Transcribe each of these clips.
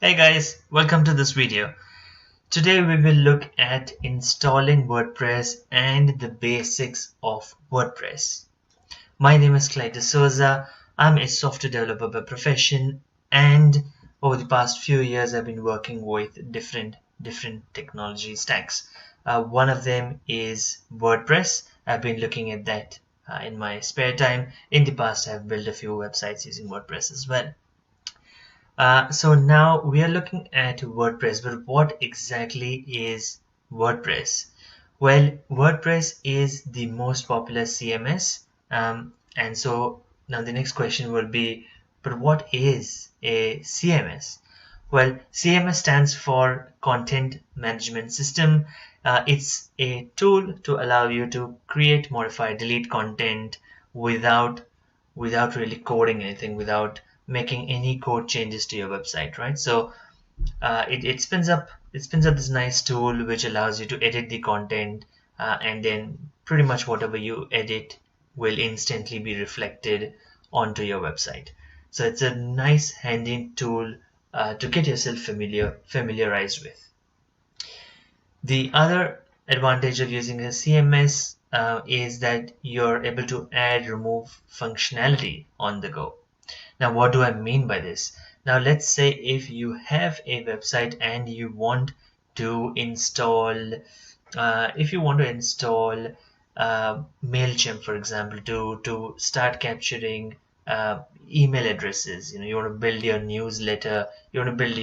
Hey guys, welcome to this video. Today we will look at installing WordPress and the basics of WordPress. My name is Clyde D'Souza. I'm a software developer by profession, and over the past few years I've been working with different technology stacks. One of them is WordPress. I've been looking at that in my spare time. In the past I've built a few websites using WordPress as well. So now we are looking at WordPress, but what exactly is WordPress? Well, WordPress is the most popular CMS, and so now the next question will be, but what is a CMS? Well, CMS stands for Content Management System. It's a tool to allow you to create, modify, delete content without really coding anything, without making any code changes to your website, right? So it spins up this nice tool which allows you to edit the content, and then pretty much whatever you edit will instantly be reflected onto your website. So it's a nice handy tool to get yourself familiarized with. The other advantage of using a CMS is that you're able to add, remove functionality on the go. Now, what do I mean by this? Now, let's say if you have a website and you want to install, Mailchimp, for example, to start capturing email addresses. You want to build your newsletter, you want to build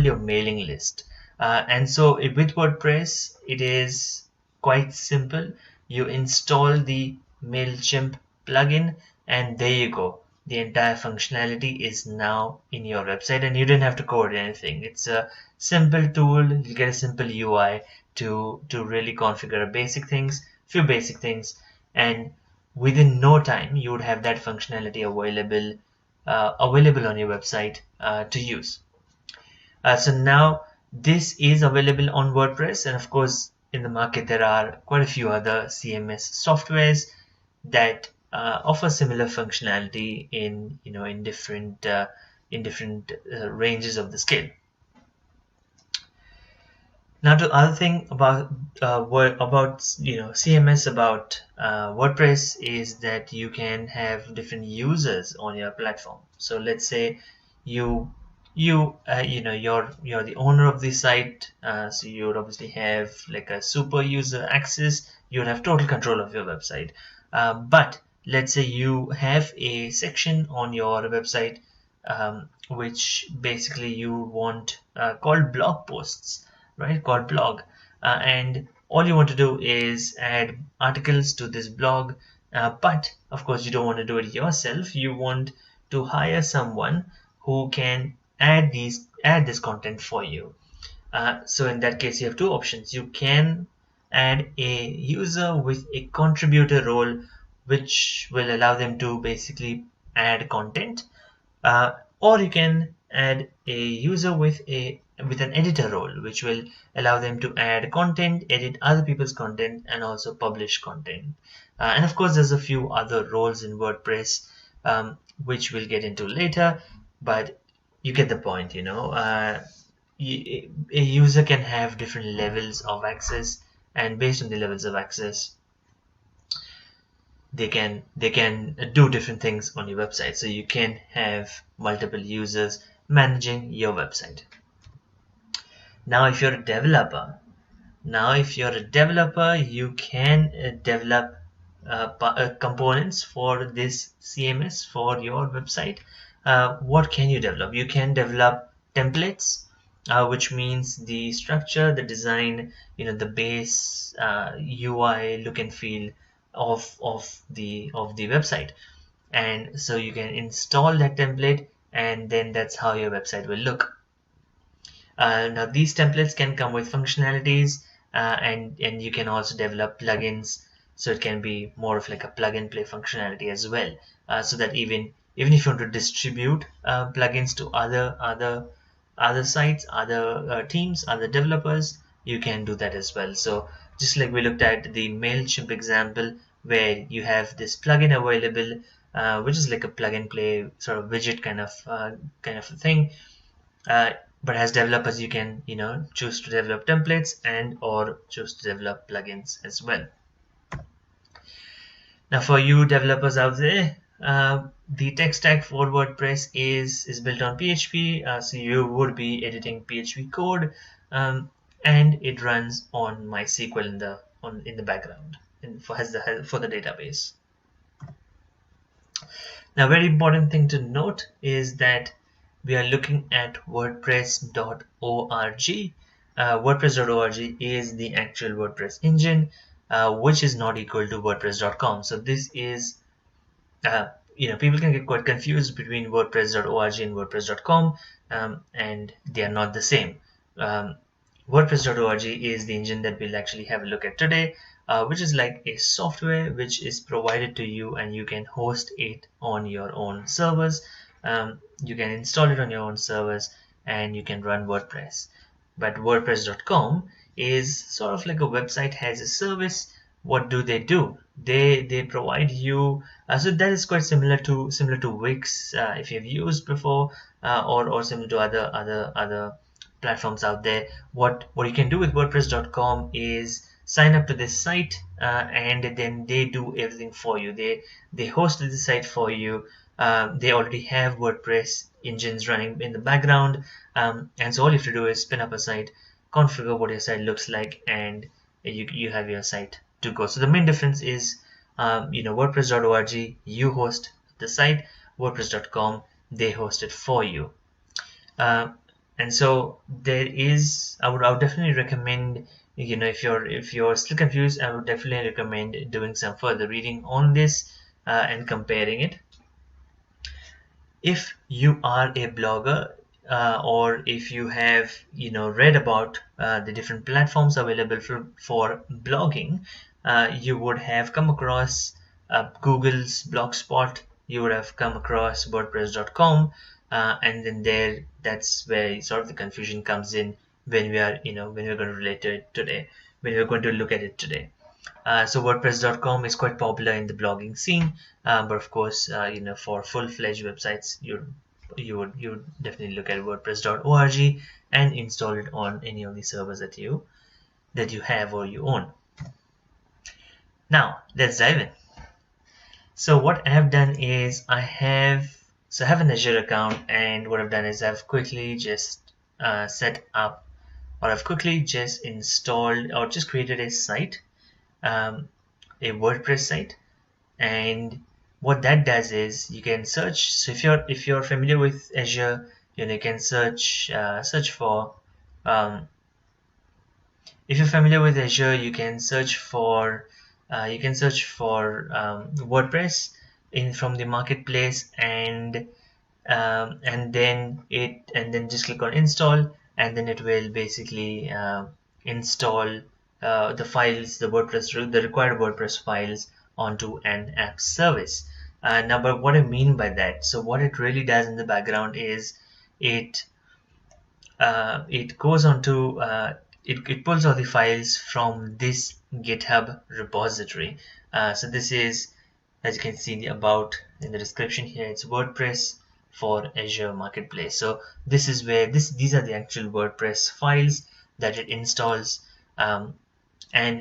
your mailing list. And so with WordPress, it is quite simple. You install the Mailchimp plugin, and there you go. The entire functionality is now in your website, and you don't have to code anything. It's a simple tool. You get a simple UI to really configure few basic things, and within no time you would have that functionality available on your website to use. So now this is available on WordPress, and of course in the market there are quite a few other CMS softwares that offer similar functionality in different ranges of the scale. Now, the other thing about CMS, about WordPress, is that you can have different users on your platform. So let's say you're the owner of the site, so you would obviously have like a super user access. You would have total control of your website. But let's say you have a section on your website which basically you want called blog posts, right? Called blog, and all you want to do is add articles to this blog, but of course you don't want to do it yourself. You want to hire someone who can add this content for you. So in that case, you have two options. You can add a user with a contributor role, which will allow them to basically add content, or you can add a user with an editor role, which will allow them to add content, edit other people's content, and also publish content. And of course, there's a few other roles in WordPress, which we'll get into later, but you get the point. A user can have different levels of access, and based on the levels of access, they can do different things on your website. So you can have multiple users managing your website. Now if you're a developer, you can develop components for this CMS for your website. What can you develop? You can develop templates, which means the structure, the design, the base UI look and feel of the website. And so you can install that template, and then that's how your website will look. Now these templates can come with functionalities, and you can also develop plugins, so it can be more of like a plug and play functionality as well, so that even if you want to distribute plugins to other sites, other teams, other developers, you can do that as well. So just like we looked at the Mailchimp example, where you have this plugin available which is like a plug and play sort of widget kind of a thing. But as developers, you can choose to develop templates and or choose to develop plugins as well. Now, for you developers out there, the tech stack for WordPress is built on PHP, so you would be editing PHP code, and it runs on MySQL in the background for the database. Now, very important thing to note is that we are looking at WordPress.org. WordPress.org is the actual WordPress engine, which is not equal to WordPress.com. So this is, people can get quite confused between WordPress.org and WordPress.com, and they are not the same. WordPress.org is the engine that we'll actually have a look at today, which is like a software which is provided to you, and you can host it on your own servers. You can install it on your own servers, and you can run WordPress. But WordPress.com is sort of like a website as a service. What do? They provide you, so that is quite similar to Wix, if you've used before, or similar to other platforms out there. What you can do with WordPress.com is sign up to this site, and then they do everything for you. They host the site for you. They already have WordPress engines running in the background, and so all you have to do is spin up a site, configure what your site looks like, and you have your site to go. So the main difference is, WordPress.org, you host the site. WordPress.com, they host it for you. And so there is, I would definitely recommend, if you're still confused, I would definitely recommend doing some further reading on this, and comparing it. If you are a blogger, or if you have read about the different platforms available for blogging, you would have come across Google's Blogspot, you would have come across WordPress.com, and then that's where sort of the confusion comes in when we're going to relate to it today, when we're going to look at it today. So WordPress.com is quite popular in the blogging scene, but of course, for full-fledged websites, you would definitely look at WordPress.org and install it on any of the servers that you have or you own. Now let's dive in. So what I have done is I have an Azure account, and what I've done is I've quickly just set up, or I've quickly just installed or just created a site, a WordPress site. And what that does is you can search. So if you're familiar with Azure, you can search for, if you're familiar with Azure, you can search for WordPress from the marketplace, and then just click on install, and then it will basically install the files, the required WordPress files onto an app service. Now, but what I mean by that, so what it really does in the background is it goes onto it pulls all the files from this GitHub repository. So this is, as you can see in the description here, it's WordPress for Azure Marketplace. So this is where these are the actual WordPress files that it installs, and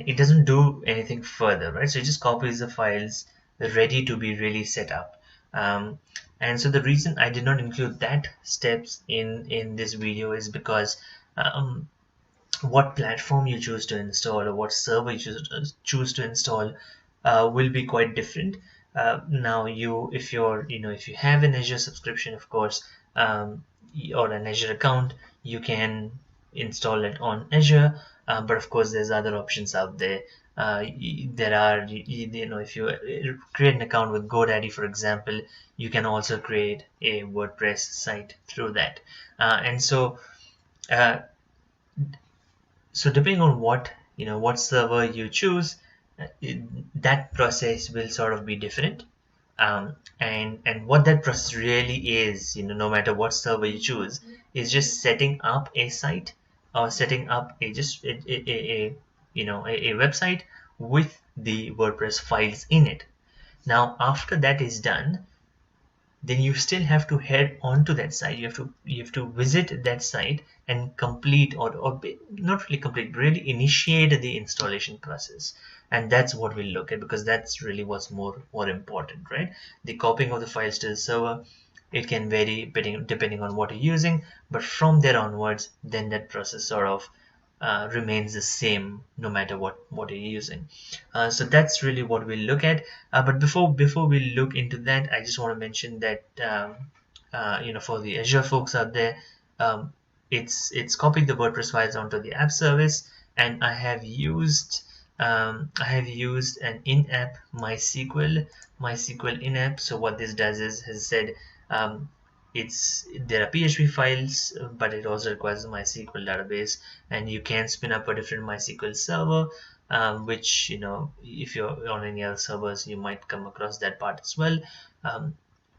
it doesn't do anything further, right? So it just copies the files ready to be really set up. And so the reason I did not include that steps in this video is because what platform you choose to install, or what server you choose to install, will be quite different. Now, if you have an Azure subscription, of course, or an Azure account, you can install it on Azure. But of course, there's other options out there. There are, if you create an account with GoDaddy, for example, you can also create a WordPress site through that. And so depending on what server you choose, that process will sort of be different. And what that process really is, no matter what server you choose, is just setting up a site, or setting up a website with the WordPress files in it. Now after that is done, then you still have to head onto that site. You have to visit that site and complete not really complete, really initiate the installation process. And that's what we'll look at, because that's really what's more important, right? The copying of the files to the server, it can vary depending on what you're using, but from there onwards, then that process sort of remains the same no matter what you're using. So that's really what we'll look at. But before we look into that, I just want to mention that for the Azure folks out there, um, it's copied the WordPress files onto the app service, and I have used an in-app MySQL in-app. So what this does is, has said, um, there are PHP files, but it also requires a MySQL database, and you can spin up a different MySQL server, which, if you're on any other servers, you might come across that part as well.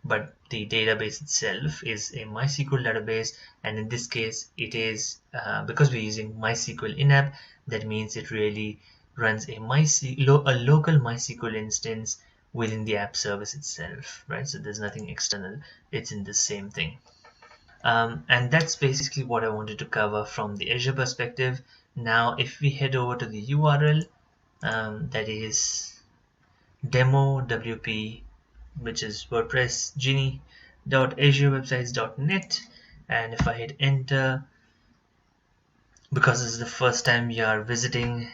But the database itself is a MySQL database, and in this case, it is because we're using MySQL in-app. That means it really runs a local MySQL instance within the app service itself, right? So there's nothing external, it's in the same thing. And that's basically what I wanted to cover from the Azure perspective. Now if we head over to the URL, that is demo wp, which is WordPress genie.azurewebsites.net, and if I hit enter, because this is the first time we're visiting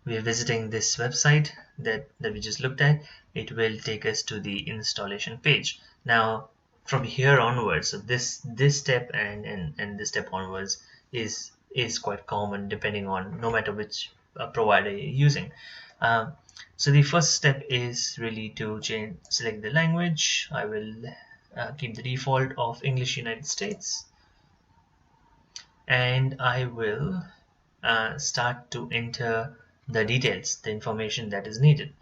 this website that we just looked at, it will take us to the installation page. Now from here onwards, so this step and this step onwards is quite common, depending on, no matter which provider you're using. So the first step is really to select the language. I will keep the default of English United States, and I will start to enter the details, the information that is needed.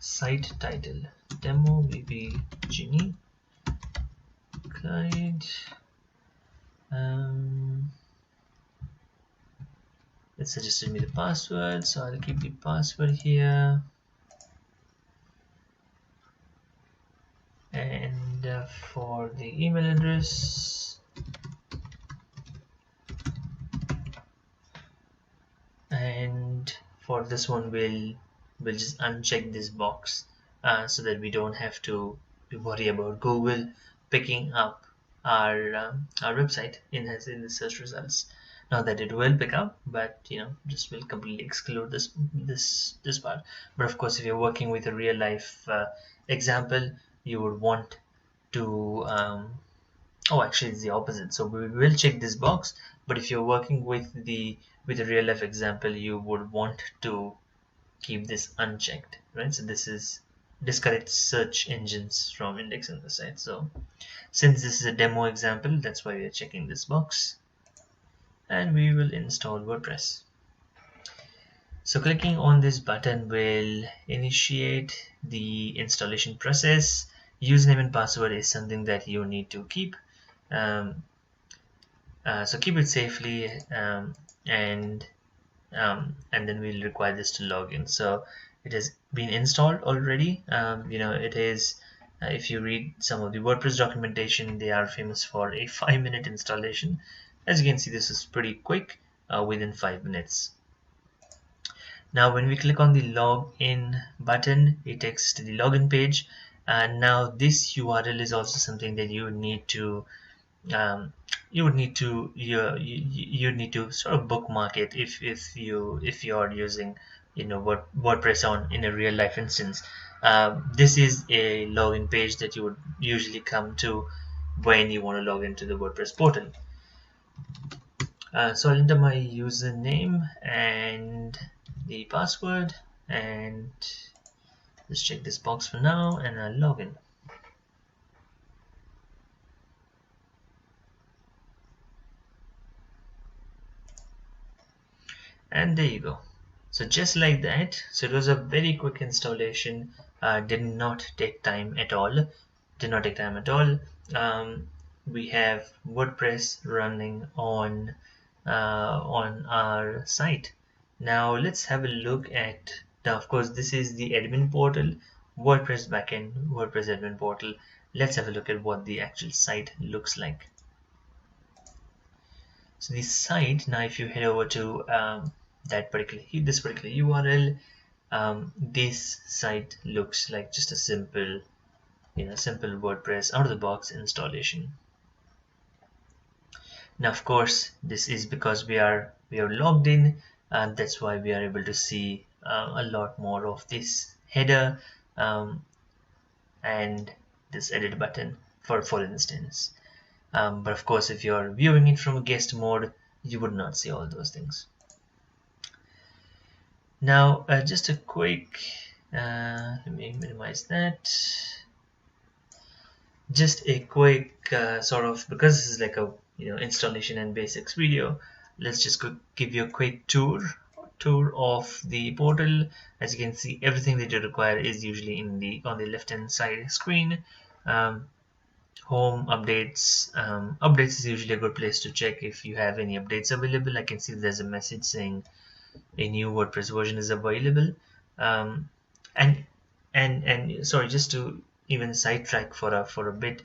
Site title, demo wp genie guide. It suggested me the password, so I'll keep the password here. And for the email address, and for this one, we'll just uncheck this box so that we don't have to worry about Google picking up our website in the search results. Not that it will pick up, but just will completely exclude this part. But of course, if you're working with a real life example, you would want to oh, actually it's the opposite. So we will check this box, but if you're working with a real life example, you would want to keep this unchecked, right? So this is discourage search engines from indexing the site. So since this is a demo example, that's why we are checking this box, and we will install WordPress. So clicking on this button will initiate the installation process. Username and password is something that you need to keep. So keep it safely, and then we'll require this to log in. So it has been installed already. It is, if you read some of the WordPress documentation, they are famous for a 5-minute installation. As you can see, this is pretty quick, within 5 minutes. Now when we click on the login button, it takes to the login page, and now this URL is also something that you need to need to sort of bookmark it if you're using WordPress in a real life instance. This is a login page that you would usually come to when you want to log into the WordPress portal. So I'll enter my username and the password, and let's check this box for now, and I'll log in. And there you go. So just like that, so it was a very quick installation, did not take time at all. We have WordPress running on our site. Now let's have a look at, now of course this is the admin portal. WordPress backend, WordPress admin portal. Let's have a look at what the actual site looks like. So the site, now if you head over to this particular URL, this site looks like just a simple WordPress out of the box installation. Now of course this is because we are logged in, and that's why we are able to see a lot more of this header and this edit button for instance. But of course if you're viewing it from a guest mode, you would not see all those things. Now just a quick let me minimize that. Just a quick sort of, because this is like a installation and basics video, let's just give you a quick tour of the portal. As you can see, everything that you require is usually on the left hand side screen. Home, updates. Updates is usually a good place to check if you have any updates available. I can see there's a message saying a new WordPress version is available. And sorry, just to even sidetrack for a bit,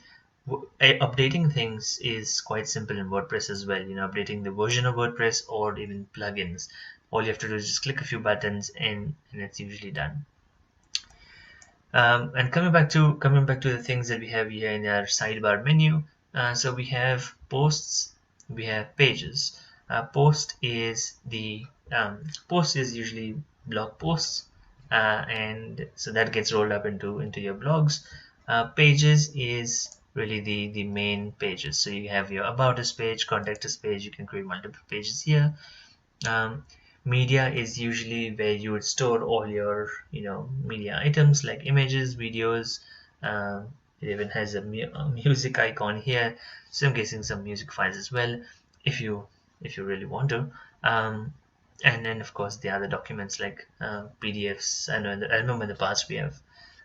updating things is quite simple in WordPress as well. Updating the version of WordPress or even plugins. All you have to do is just click a few buttons and it's usually done. And coming back to the things that we have here in our sidebar menu, so we have posts, we have pages. Post is usually blog posts, and so that gets rolled up into your blogs. Pages is really the main pages. So you have your about us page, contact us page. You can create multiple pages here. Media is usually where you would store all your media items like images, videos. It even has a music icon here, so I'm guessing some music files as well if you really want to. And then of course the other documents like PDFs. I remember in the past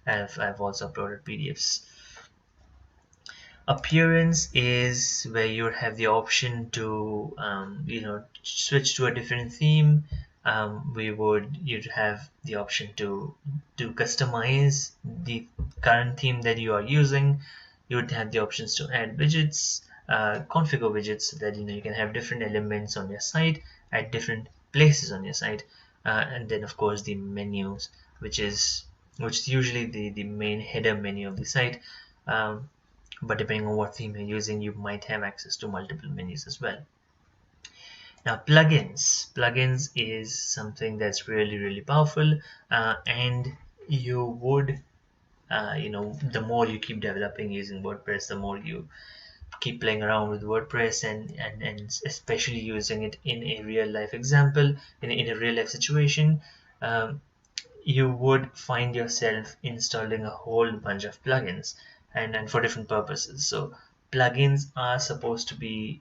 I've also uploaded PDFs. Appearance is where you have the option to switch to a different theme. You'd have the option to customize the current theme that you are using. You would have the options to add widgets, configure widgets so that you can have different elements on your site at different places on your site, and then of course the menus, which is usually the main header menu of the site. But depending on what theme you're using, you might have access to multiple menus as well. Now plugins is something that's really powerful, and you would the more you keep developing using WordPress, the more you keep playing around with WordPress and especially using it in a real life example, in a real life situation, you would find yourself installing a whole bunch of plugins and for different purposes. So plugins are supposed to be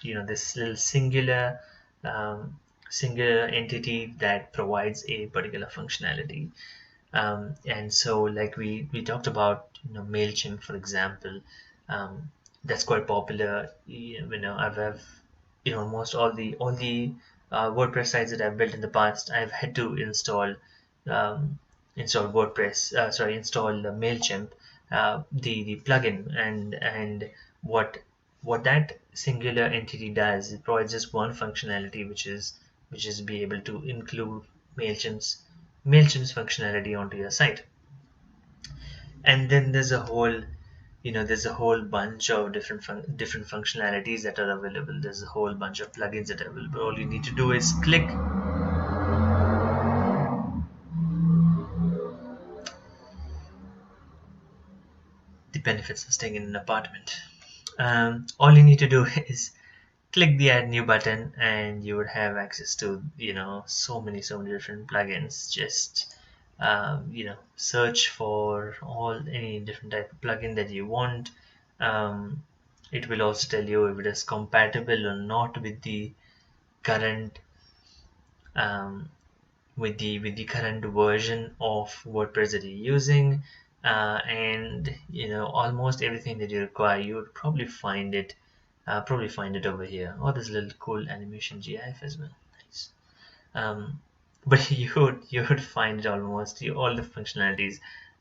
this little singular entity that provides a particular functionality. And so like we talked about MailChimp, for example. That's quite popular. I've almost all the WordPress sites that I've built in the past, I've had to install install MailChimp, the plugin, and what that singular entity does, it provides just one functionality, which is be able to include MailChimp's functionality onto your site. And then there's a whole bunch of different functionalities that are available. There's a whole bunch of plugins that are available. All you need to do is click the benefits of staying in an apartment. All you need to do is click the add new button and you would have access to so many different plugins. Just search for any different type of plugin that you want. It will also tell you if it is compatible or not with the current current version of WordPress that you're using, and almost everything that you require, you would probably find it over here. Oh, there's a little cool animation GIF as well. Nice. But you would find it all the functionalities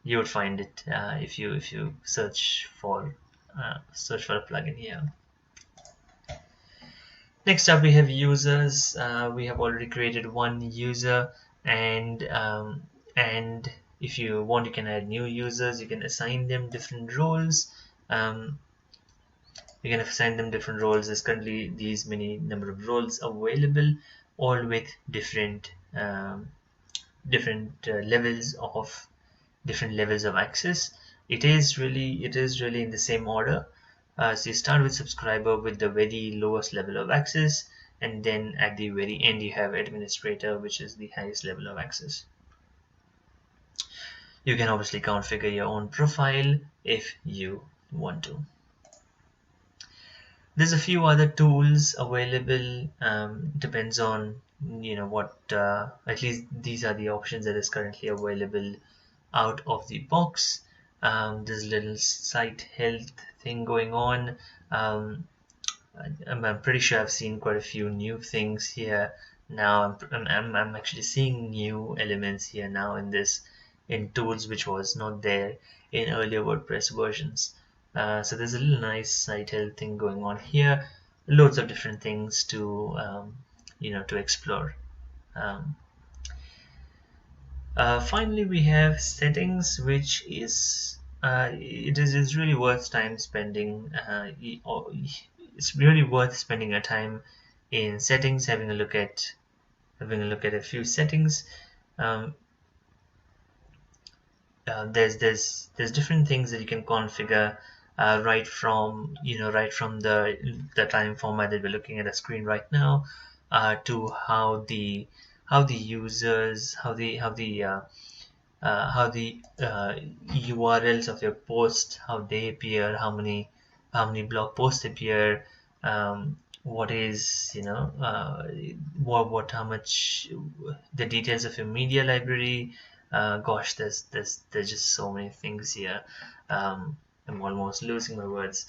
you would find it if you search for a plugin here. Next up, we have users. We have already created one user, and if you want, you can add new users. You can assign them different roles. You can assign them different roles. There's currently these many number of roles available, all with different levels of access. It is really in the same order. So you start with subscriber with the very lowest level of access, and then at the very end you have administrator, which is the highest level of access. You can obviously configure your own profile if you want to. There's a few other tools available. Depends on what. At least these are the options that is currently available out of the box. There's a little site health thing going on. I'm pretty sure I've seen quite a few new things here now. I'm actually seeing new elements here now in tools which was not there in earlier WordPress versions. So there's a little nice site health thing going on here. Loads of different things to to explore. Finally, we have settings, which is is really worth time spending. It's really worth spending your time in settings, having a look at a few settings. There's different things that you can configure right from the time format that we're looking at a screen right now, to how the users how the URLs of your post, how they appear, how many blog posts appear, what is how much the details of your media library. Gosh, there's just so many things here. I'm almost losing my words.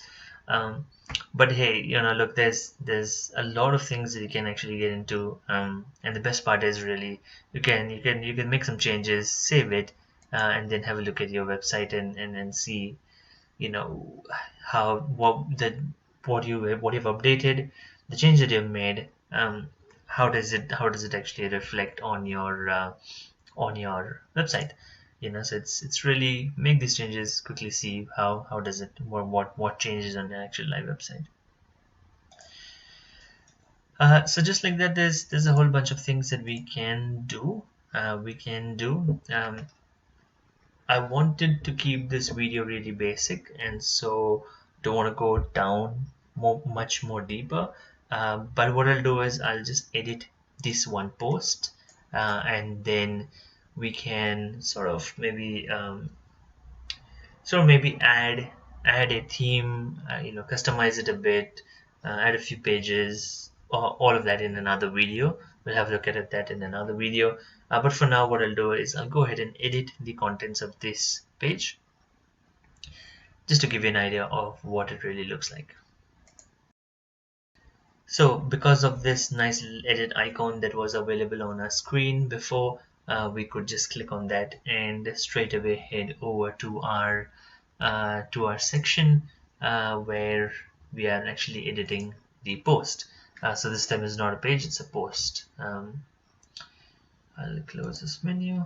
But hey, look, there's a lot of things that you can actually get into, and the best part is really you can make some changes, save it, and then have a look at your website and see what you've updated, the change that you've made. How does it actually reflect on your website? So it's really make these changes, quickly see how does it, what changes on the actual live website. So just like that, there's a whole bunch of things that we can do. I wanted to keep this video really basic, and so don't want to go down much more deeper. But what I'll do is I'll just edit this one post, and then we can sort of maybe add a theme, customize it a bit, add a few pages, all of that in another video. We'll have a look at that in another video. But for now, what I'll do is I'll go ahead and edit the contents of this page, just to give you an idea of what it really looks like. So because of this nice little edit icon that was available on our screen before, we could just click on that and straight away head over to our section where we are actually editing the post. So this time is not a page, it's a post. I'll close this menu.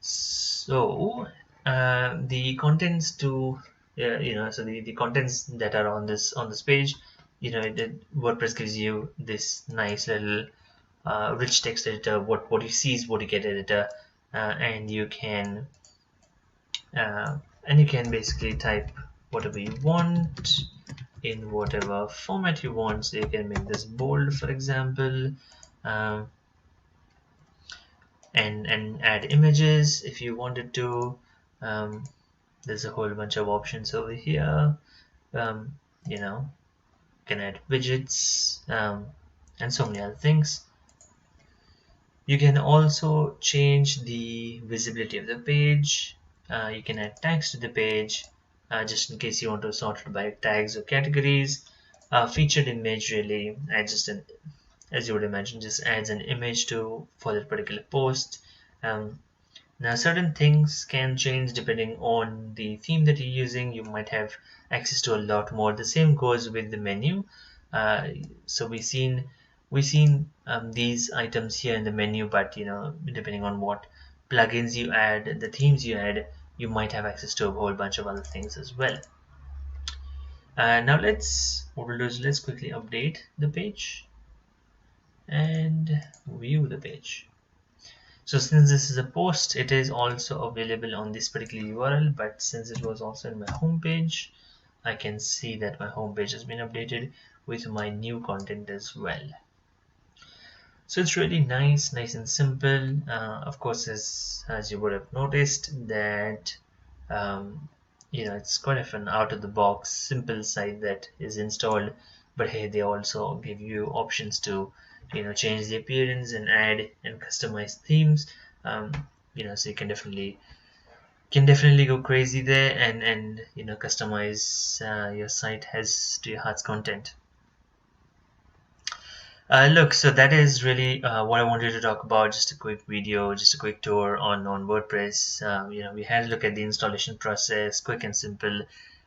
So the contents so the contents that are on this page, WordPress gives you this nice little rich text editor. What you see is what you get editor, and you can basically type whatever you want in whatever format you want. So you can make this bold, for example, and add images if you wanted to. There's a whole bunch of options over here. You can add widgets, and so many other things. You can also change the visibility of the page. You can add tags to the page, just in case you want to sort it by tags or categories. Featured image really adds just as you would imagine, just adds an image for that particular post. Now, certain things can change depending on the theme that you're using. You might have access to a lot more. The same goes with the menu. Uh, so we seen these items here in the menu, but depending on what plugins you add, the themes you add, you might have access to a whole bunch of other things as well. Now what we'll do is let's quickly update the page and view the page. So since this is a post, it is also available on this particular URL, but since it was also in my home page, I can see that my home page has been updated with my new content as well. So it's really nice and simple. Of course, as you would have noticed that it's kind of an out of the box simple site that is installed, but hey, they also give you options to change the appearance and add and customize themes. So you can definitely go crazy there and customize your site as to your heart's content. Look, so that is really what I wanted to talk about. Just a quick video, just a quick tour on WordPress. We had a look at the installation process, quick and simple.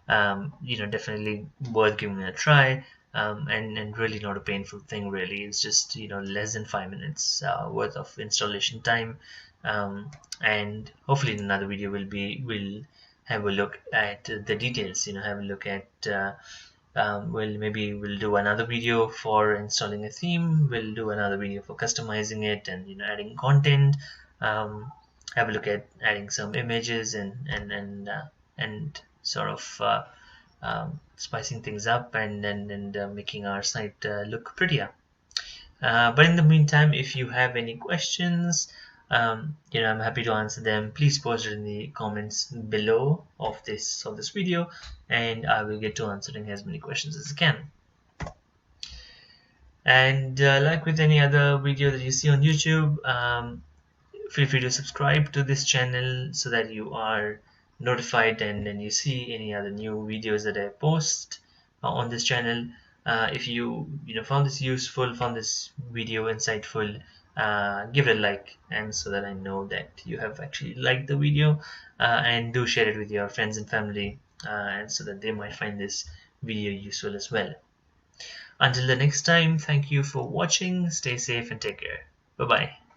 Definitely worth giving it a try. And really not a painful thing. Really, it's just less than 5 minutes worth of installation time. And hopefully in another video we'll have a look at the details. Have a look at. Maybe we'll do another video for installing a theme. We'll do another video for customizing it and adding content. Have a look at adding some images and sort of spicing things up and making our site look prettier. But in the meantime, if you have any questions, I'm happy to answer them. Please post it in the comments below of this video, and I will get to answering as many questions as I can. And like with any other video that you see on YouTube, feel free to subscribe to this channel so that you are notified and then you see any other new videos that I post on this channel. If you found this useful, found this video insightful, give it a like, and so that I know that you have actually liked the video, and do share it with your friends and family, and so that they might find this video useful as well. Until the next time, thank you for watching. Stay safe and take care. Bye bye.